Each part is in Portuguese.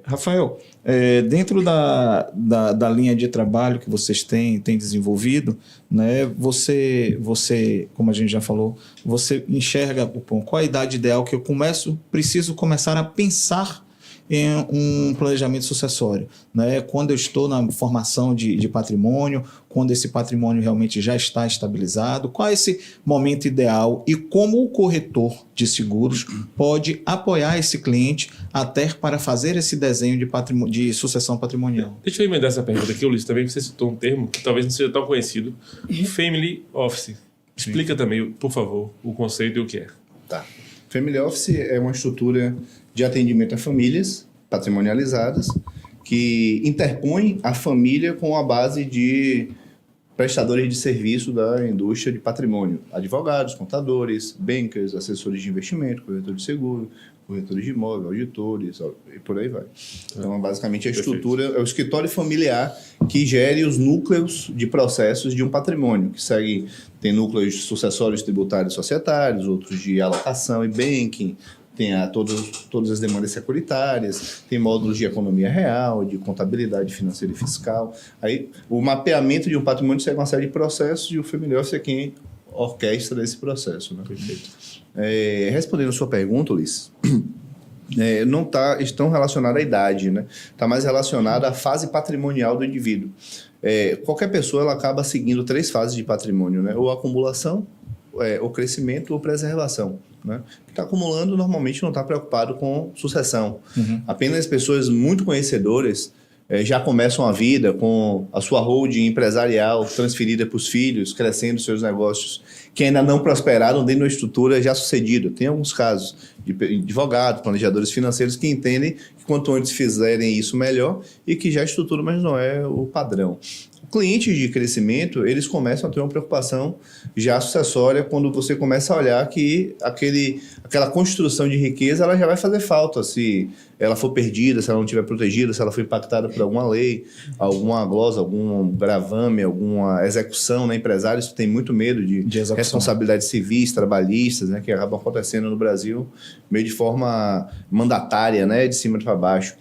Rafael, dentro da linha de trabalho que vocês têm desenvolvido, né, você, como a gente já falou, você enxerga qual a idade ideal que eu preciso começar a pensar em um planejamento sucessório, né? Quando eu estou na formação de patrimônio, quando esse patrimônio realmente já está estabilizado, qual é esse momento ideal e como o corretor de seguros pode apoiar esse cliente até para fazer esse desenho de sucessão patrimonial? Deixa eu emendar essa pergunta aqui, Ulisses, também, que você citou um termo que talvez não seja tão conhecido, Family Office. Explica também, por favor, o conceito e o que é. Tá. Family Office é uma estrutura de atendimento a famílias patrimonializadas que interpõe a família com a base de prestadores de serviço da indústria de patrimônio. Advogados, contadores, bankers, assessores de investimento, corretor de seguro, corretores de imóvel, auditores e por aí vai. Então, basicamente, a estrutura é o escritório familiar que gere os núcleos de processos de um patrimônio, que segue, tem núcleos sucessórios tributários societários, outros de alocação e banking, tem todas as demandas securitárias, tem módulos de economia real, de contabilidade financeira e fiscal. Aí, o mapeamento de um patrimônio segue uma série de processos e o Family Office é quem orquestra esse processo. Né? Perfeito. Respondendo a sua pergunta, Ulisses, não estão relacionadas à idade, né? Está mais relacionada à fase patrimonial do indivíduo. Qualquer pessoa ela acaba seguindo 3 fases de patrimônio, né? Ou acumulação, ou crescimento ou preservação. Né? Que está acumulando normalmente não está preocupado com sucessão. Apenas pessoas muito conhecedoras já começam a vida com a sua holding empresarial transferida para os filhos, crescendo seus negócios que ainda não prosperaram dentro de uma estrutura já sucedida. Tem alguns casos de advogados, planejadores financeiros que entendem que quanto antes fizerem isso melhor e que já estruturam, mas não é o padrão. Clientes de crescimento, eles começam a ter uma preocupação já sucessória quando você começa a olhar que aquela construção de riqueza ela já vai fazer falta se ela for perdida, se ela não estiver protegida, se ela for impactada por alguma lei, alguma glosa, algum gravame, alguma execução, né? Empresários têm muito medo de responsabilidades civis, trabalhistas, né? Que acabam acontecendo no Brasil meio de forma mandatária, né? De cima para baixo.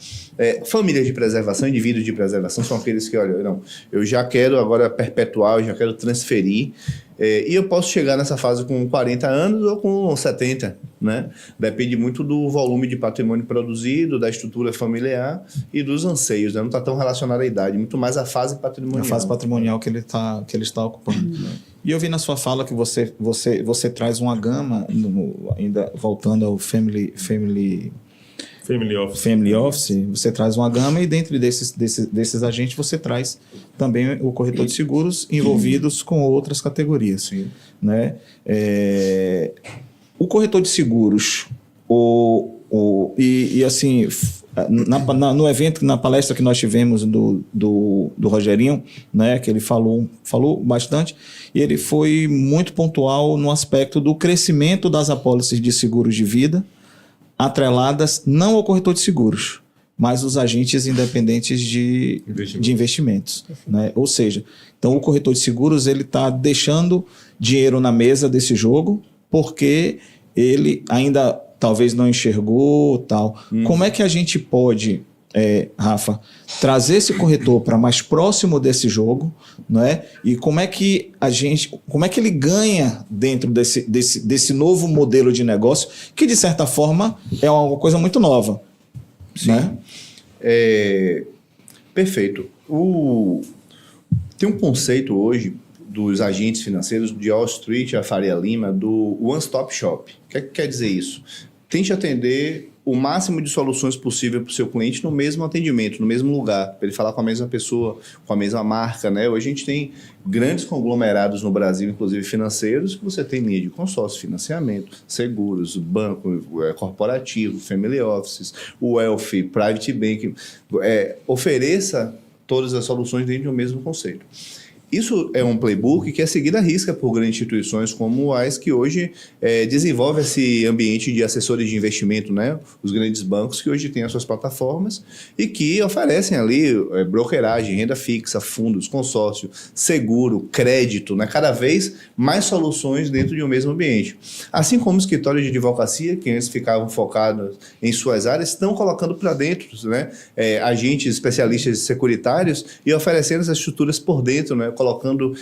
Famílias de preservação, indivíduos de preservação são aqueles que, olha, eu já quero agora perpetuar, eu já quero transferir, e eu posso chegar nessa fase com 40 anos ou com 70, né? Depende muito do volume de patrimônio produzido, da estrutura familiar e dos anseios, né? Não está tão relacionado à idade, muito mais à fase patrimonial. A fase patrimonial que ele está ocupando. E eu vi na sua fala que você traz uma gama, ainda voltando ao Family Office, você traz uma gama e dentro desses agentes você traz também o corretor de seguros envolvidos com outras categorias. Sim. Né? O corretor de seguros, assim, no evento, na palestra que nós tivemos do Rogerinho, né, que ele falou bastante, e ele foi muito pontual no aspecto do crescimento das apólices de seguros de vida, atreladas não ao corretor de seguros, mas os agentes independentes de investimentos. Né? Ou seja, então o corretor de seguros ele está deixando dinheiro na mesa desse jogo porque ele ainda talvez não enxergou tal. Como é que a gente pode, Rafa, trazer esse corretor para mais próximo desse jogo, né? E como é que ele ganha dentro desse novo modelo de negócio, que de certa forma é uma coisa muito nova. Sim. Né? Perfeito. Tem um conceito hoje dos agentes financeiros de Wall Street, a Faria Lima, do One Stop Shop. O que quer dizer isso? Tente atender o máximo de soluções possível para o seu cliente no mesmo atendimento, no mesmo lugar, para ele falar com a mesma pessoa, com a mesma marca. Né? Hoje a gente tem grandes conglomerados no Brasil, inclusive financeiros, que você tem linha de consórcio, financiamento, seguros, banco corporativo, family offices, wealth, private banking. Ofereça todas as soluções dentro do mesmo conceito. Isso é um playbook que é seguido à risca por grandes instituições como as que hoje desenvolvem esse ambiente de assessores de investimento, né? Os grandes bancos que hoje têm as suas plataformas e que oferecem ali brokeragem, renda fixa, fundos, consórcio, seguro, crédito, né? Cada vez mais soluções dentro de um mesmo ambiente. Assim como os escritórios de advocacia, que antes ficavam focados em suas áreas, estão colocando para dentro, né? Agentes especialistas securitários e oferecendo essas estruturas por dentro, né? Colocando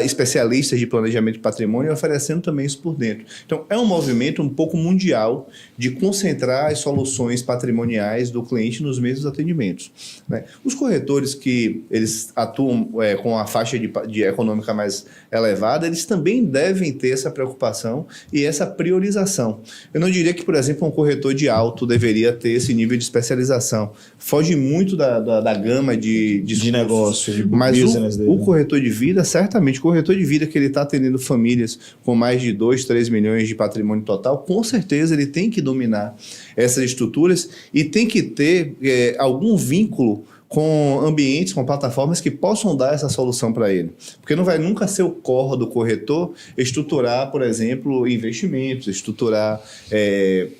especialistas de planejamento de patrimônio e oferecendo também isso por dentro. Então, é um movimento um pouco mundial de concentrar as soluções patrimoniais do cliente nos mesmos atendimentos, né? Os corretores que eles atuam com a faixa de econômica mais elevada, eles também devem ter essa preocupação e essa priorização. Eu não diria que, por exemplo, um corretor de auto deveria ter esse nível de especialização. Foge muito da gama de negócio, de mas business dele. O corretor de vida, certamente, o corretor de vida que ele está atendendo famílias com mais de 2, 3 milhões de patrimônio total, com certeza ele tem que dominar essas estruturas e tem que ter algum vínculo com ambientes, com plataformas que possam dar essa solução para ele. Porque não vai nunca ser o core do corretor estruturar, por exemplo, investimentos, estruturar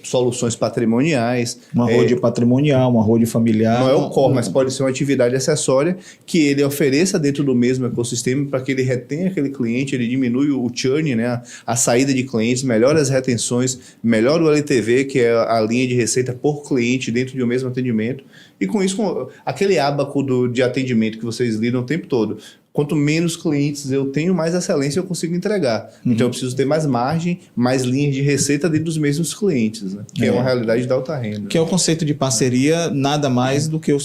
soluções patrimoniais. Uma road patrimonial, uma road familiar. Não é o core, mas pode ser uma atividade acessória que ele ofereça dentro do mesmo ecossistema para que ele retenha aquele cliente, ele diminui o churn, né, a saída de clientes, melhora as retenções, melhora o LTV, que é a linha de receita por cliente dentro de um mesmo atendimento. E com isso, aquele ábaco de atendimento que vocês lidam o tempo todo, quanto menos clientes eu tenho, mais excelência eu consigo entregar. Então eu preciso ter mais margem, mais linhas de receita dentro dos mesmos clientes, né? Que é uma realidade da alta renda. Que é o conceito de parceria, nada mais do que o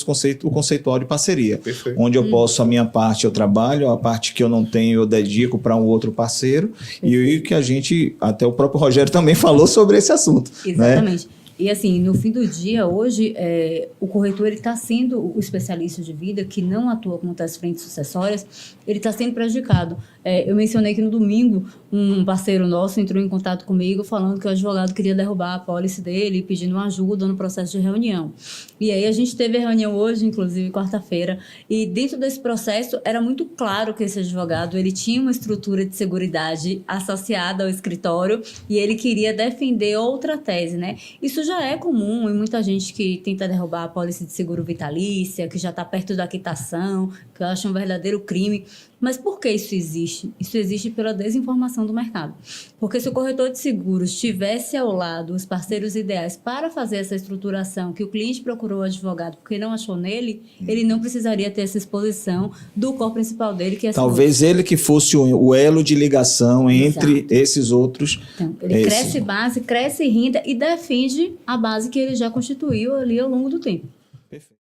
conceitual de parceria. Perfeito. Onde eu posso, a minha parte eu trabalho, a parte que eu não tenho eu dedico para um outro parceiro. E que a gente, até o próprio Rogério também falou sobre esse assunto. Exatamente. Né? E assim, no fim do dia, hoje, o corretor está sendo o especialista de vida que não atua com as frentes sucessórias, ele está sendo prejudicado. Eu mencionei que no domingo, um parceiro nosso entrou em contato comigo falando que o advogado queria derrubar a apólice dele, pedindo uma ajuda no processo de reunião. E aí a gente teve a reunião hoje, inclusive quarta-feira, e dentro desse processo era muito claro que esse advogado ele tinha uma estrutura de seguridade associada ao escritório e ele queria defender outra tese, né? Isso já é comum em muita gente que tenta derrubar a apólice de seguro vitalícia, que já está perto da quitação, que eu acho um verdadeiro crime. Mas por que isso existe? Isso existe pela desinformação do mercado. Porque se o corretor de seguros tivesse ao lado os parceiros ideais para fazer essa estruturação, que o cliente procurou o advogado porque não achou nele, ele não precisaria ter essa exposição do core principal dele, que é talvez ele que fosse o elo de ligação entre esses outros. Então, ele cresce base, cresce renda e defende a base que ele já constituiu ali ao longo do tempo.